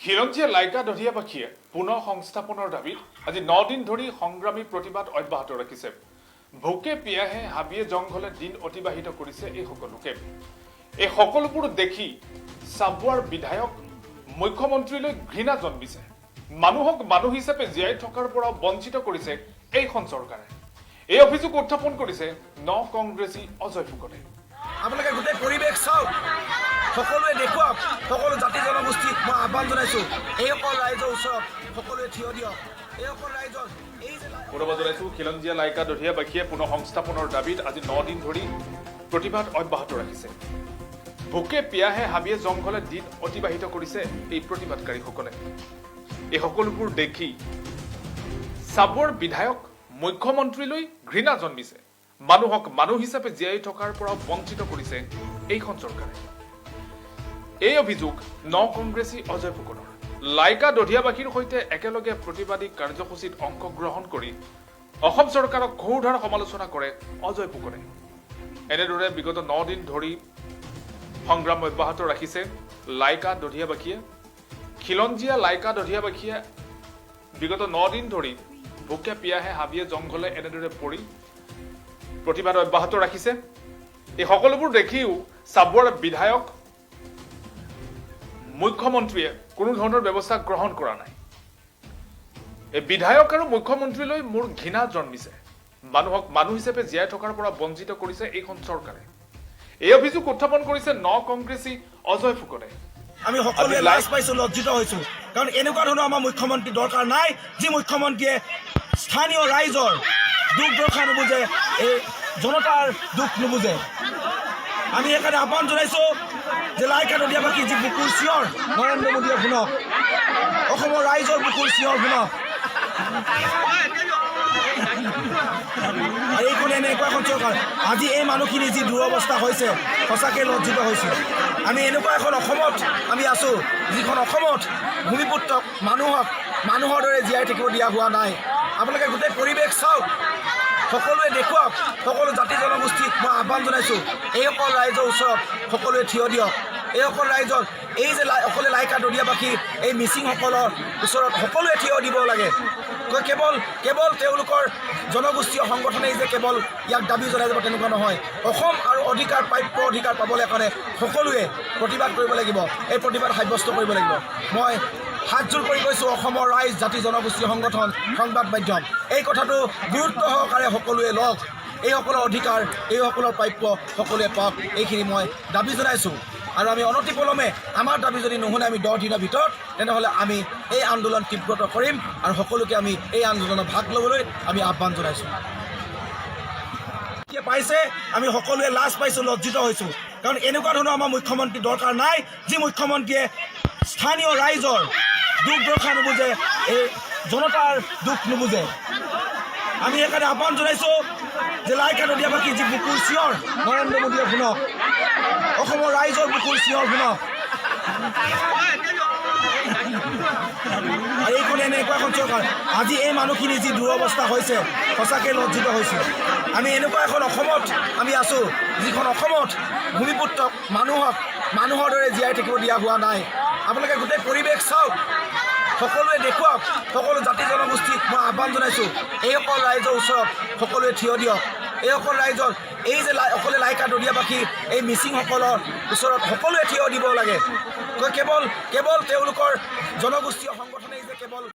খিলঞ্জীয়া লাইকা দহিয়াবাসীয়ে পুনৰ সংস্থাপনৰ দাবীত আজি 9 দিন ধৰি সংগ্ৰামী প্ৰতিবাদ অব্যাহত ৰাখিছে। ভোকে পিয়াহে হাবিয়ে জংঘলে দিন অতিবাহিত কৰিছে এই সকলোকে। এই সকলোবোৰ দেখি চাবুৱাৰ বিধায়ক মুখ্যমন্ত্ৰীলৈ ঘৃণা জন্মিছে। মানুহক মানুহ হিচাপে জীয়াই থকাৰ পৰা বঞ্চিত কৰিছে এইখন চৰকাৰে। এই অভিযোগ উত্থাপন কৰিছে ন কংগ্ৰেছী অজয় ফুকনে। আপোনালোকে গোটেই পৰিৱেশ চাওক, সকলোৱে দেখুৱাওক, সকলো জাতি জনগোষ্ঠীক মই আহ্বান জনাইছোঁ, এইসকল ৰাইজৰ ওচৰত সকলোৱে থিয় দিয়ক। এইসকল ৰাইজৰ পুনৰবাৰ জনাইছোঁ, খিলঞ্জীয়া লাইকা দহিয়াবাসীয়ে পুনৰ সংস্থাপনৰ দাবীত আজি 9 দিন ধৰি প্ৰতিবাদ অব্যাহত ৰাখিছে। ভোকে পিয়াহে হাবিয়ে জংঘলে দিন অতিবাহিত কৰিছে এই প্ৰতিবাদকাৰীসকলে। এই সকলোবোৰ দেখি চাবুৱাৰ বিধায়ক মুখ্যমন্ত্ৰীলৈ ঘৃণা জন্মিছে। মানুহক মানুহ হিচাপে জীয়াই থকাৰ পৰা বঞ্চিত কৰিছে এইখন চৰকাৰে। এই অভিযোগ ন কংগ্ৰেছী অজয় ফুকনৰ। লাইকা দহিয়াবাসীৰ সৈতে একেলগে প্ৰতিবাদী কাৰ্যসূচীত অংশগ্ৰহণ কৰি অসম চৰকাৰক ঘোৰধাৰ সমালোচনা কৰে অজয় ফুকনে। এনেদৰে বিগত 9 দিন ধৰি সংগ্ৰাম অব্যাহত ৰাখিছে লাইকা দহিয়াবাসীয়ে। খিলঞ্জীয়া লাইকা দহিয়াবাসীয়ে বিগত 9 দিন ধৰি ভোকে পিয়াহে হাবিয়ে জংঘলে এনেদৰে পৰি প্ৰতিবাদ অব্যাহত ৰাখিছে। এই সকলোবোৰ দেখিও চাবুৱাৰ বিধায়ক মুখ্যমন্ত্ৰীয়ে কোনো ধৰণৰ ব্যৱস্থা গ্ৰহণ কৰা নাই। এই বিধায়ক আৰু মুখ্যমন্ত্ৰীলৈ মোৰ ঘৃণা জন্মিছে। মানুহক মানুহ হিচাপে জীয়াই থকাৰ পৰা বঞ্চিত কৰিছে এইখন চৰকাৰে। এই অভিযোগ উত্থাপন কৰিছে ন কংগ্ৰেছী অজয় ফুকনে। আমি সকলোৱে লাজ পাইছোঁ, লজ্জিত হৈছোঁ, কাৰণ এনেকুৱা ধৰণৰ আমাৰ মুখ্যমন্ত্ৰী দৰকাৰ নাই, যি মুখ্যমন্ত্ৰীয়ে স্থানীয় ৰাইজৰ দুখ দৰ্শা নুবুজে, এই জনতাৰ দুখ নুবুজে। আমি সেইকাৰণে আহ্বান জনাইছোঁ যে লাইকা দহিয়াবাসী যি বুকুৰ চিঞৰ নৰেন্দ্ৰ মোদীয়ে শুনক, অসমৰ ৰাইজৰ বুকুৰ চিঞৰ শুনক। এইখন এনেকুৱা এখন চৰকাৰ, আজি এই মানুহখিনি যি দুৰৱস্থা হৈছে, সঁচাকৈ লজ্জিত হৈছোঁ। আমি এনেকুৱা এখন অসমত আমি আছোঁ, যিখন অসমত ভূমিপুত্ৰক মানুহৰ দৰে জীয়াই থাকিব দিয়া হোৱা নাই। আপোনালোকে গোটেই পৰিৱেশ চাওক, সকলোৱে দেখুৱাওক, সকলো জাতি জনগোষ্ঠীক মই আহ্বান জনাইছোঁ, এইসকল ৰাইজৰ ওচৰত সকলোৱে থিয় দিয়ক। এইসকল ৰাইজৰ এই যে অকলে লাইকা দহিয়াবাসী এই মিচিংসকলৰ ওচৰত সকলোৱে থিয় দিব লাগে। কেৱল তেওঁলোকৰ জনগোষ্ঠীয় সংগঠনেই যে কেৱল ইয়াক দাবী জনাই যাব তেনেকুৱা নহয়। অসম আৰু প্ৰাপ্য অধিকাৰ পাবলৈ কাৰণে সকলোৱে প্ৰতিবাদ কৰিব লাগিব, এই প্ৰতিবাদ সাব্যস্ত কৰিব লাগিব। মই হাতযোৰ কৰি কৈছোঁ, অসমৰ ৰাইজ, জাতি জনগোষ্ঠী সংগঠন, সংবাদ মাধ্যম, এই কথাটো গুৰুত্ব সহকাৰে সকলোৱে লওক। এইসকলৰ অধিকাৰ, এইসকলৰ প্ৰাপ্য সকলোৱে পাওক, এইখিনি মই দাবী জনাইছোঁ। আৰু আমি অনতিপলমে আমাৰ দাবী যদি নুশুনে আমি 10 দিনৰ ভিতৰত, তেনেহ'লে আমি এই আন্দোলন তীব্ৰতৰ কৰিম আৰু সকলোকে আমি এই আন্দোলনত ভাগ ল'বলৈ আমি আহ্বান জনাইছোঁ। পাইছে আমি সকলোৱে লাজ পাইছোঁ, লজ্জিত হৈছোঁ, কাৰণ এনেকুৱা ধৰণৰ আমাৰ মুখ্যমন্ত্ৰী দৰকাৰ নাই, যি মুখ্যমন্ত্ৰীয়ে স্থানীয় ৰাইজৰ দুখ দৰ্শা নুবুজে, এই জনতাৰ দুখ নুবুজে। আমি সেইকাৰণে আহ্বান জনাইছোঁ যে লাইকা দহিয়াবাসী যি বুকুৰ চিঞৰ নৰেন্দ্ৰ মোদীয়ে শুনক, অসমৰ ৰাইজৰ বুকুৰ চিঞৰ শুনক। এইখন এনেকুৱা এখন চৰকাৰ, আজি এই মানুহখিনি যি দুৰৱস্থা হৈছে, সঁচাকৈ লজ্জিত হৈছোঁ। আমি এনেকুৱা এখন অসমত আমি আছোঁ, যিখন অসমত ভূমিপুত্ৰক মানুহৰ দৰে জীয়াই থাকিব দিয়া হোৱা নাই। আপোনালোকে গোটেই পৰিৱেশ চাওক, সকলোৱে দেখুৱাওক, সকলো জাতি জনগোষ্ঠীক মই আহ্বান জনাইছোঁ, এইসকল ৰাইজৰ ওচৰত সকলোৱে থিয় দিয়ক। এইসকল ৰাইজৰ এই যে অকলে লাইকা দহিয়াবাসী এই মিচিংসকলৰ ওচৰত সকলোৱে থিয় দিব লাগে। কেৱল তেওঁলোকৰ জনগোষ্ঠীয় সংগঠনেই যে কেৱল